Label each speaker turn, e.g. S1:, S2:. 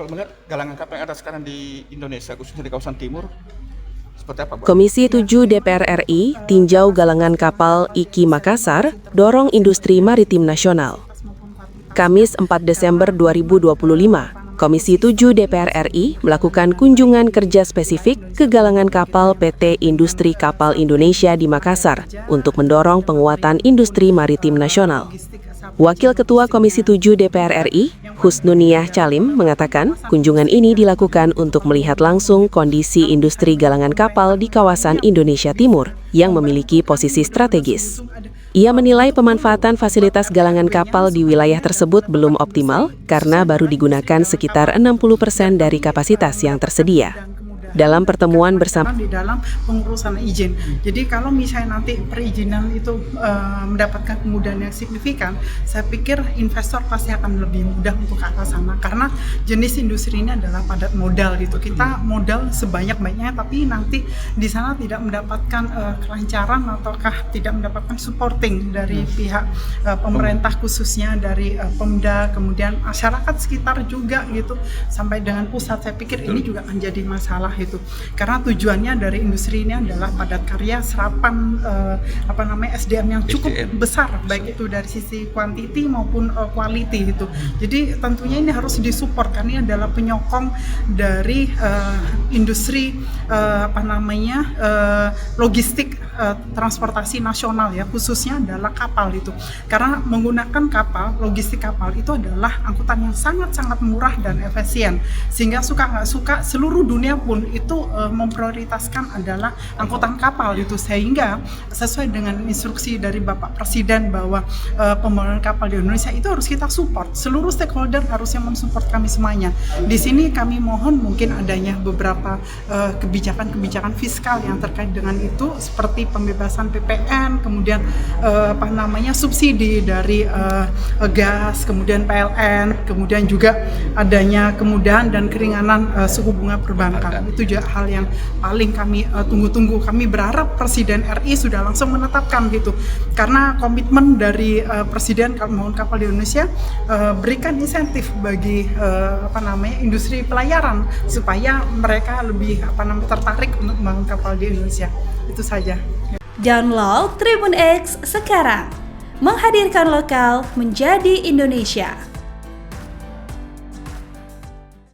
S1: kalau melihat galangan kapal yang ada sekarang di Indonesia, khususnya di kawasan timur, seperti apa, Bu?
S2: Komisi 7 DPR RI tinjau galangan kapal IKI Makassar, dorong industri maritim nasional. Kamis 4 Desember 2025, Komisi 7 DPR RI melakukan kunjungan kerja spesifik ke galangan kapal PT Industri Kapal Indonesia di Makassar untuk mendorong penguatan industri maritim nasional. Wakil Ketua Komisi 7 DPR RI, Husnuniyah Calim, mengatakan kunjungan ini dilakukan untuk melihat langsung kondisi industri galangan kapal di kawasan Indonesia Timur yang memiliki posisi strategis. Ia menilai pemanfaatan fasilitas galangan kapal di wilayah tersebut belum optimal karena baru digunakan sekitar 60% dari kapasitas yang tersedia. Dalam pertemuan bersama
S3: di dalam pengurusan izin. Jadi kalau misalnya nanti perizinan itu mendapatkan kemudahan yang signifikan, saya pikir investor pasti akan lebih mudah untuk ke arah sana karena jenis industri ini adalah padat modal gitu. Kita modal sebanyak-banyaknya tapi nanti di sana tidak mendapatkan kelancaran ataukah tidak mendapatkan supporting dari pihak pemerintah khususnya dari Pemda, kemudian masyarakat sekitar juga gitu sampai dengan pusat. Saya pikir ini juga akan jadi masalah itu karena tujuannya dari industri ini adalah padat karya, serapan SDM yang cukup besar baik itu dari sisi quantity maupun quality gitu. Jadi tentunya ini harus disupport karena ini adalah penyokong dari industri logistik transportasi nasional ya, khususnya adalah kapal itu. Karena menggunakan kapal, logistik kapal itu adalah angkutan yang sangat-sangat murah dan efisien. Sehingga suka nggak suka seluruh dunia pun itu memprioritaskan adalah angkutan kapal itu, sehingga sesuai dengan instruksi dari Bapak Presiden bahwa pembangunan kapal di Indonesia itu harus kita support. Seluruh stakeholder harusnya mensupport kami semuanya. Di sini kami mohon mungkin adanya beberapa kebijakan fiskal yang terkait dengan itu seperti pembebasan PPN, kemudian subsidi dari gas, kemudian PLN, kemudian juga adanya kemudahan dan keringanan suku bunga perbankan. Itu juga hal yang paling kami tunggu-tunggu. Kami berharap Presiden RI sudah langsung menetapkan gitu. Karena komitmen dari Presiden membangun kapal di Indonesia, berikan insentif bagi industri pelayaran supaya mereka lebih tertarik untuk membangun kapal di Indonesia. Itu saja.
S4: Download Tribun X sekarang. Menghadirkan lokal menjadi Indonesia.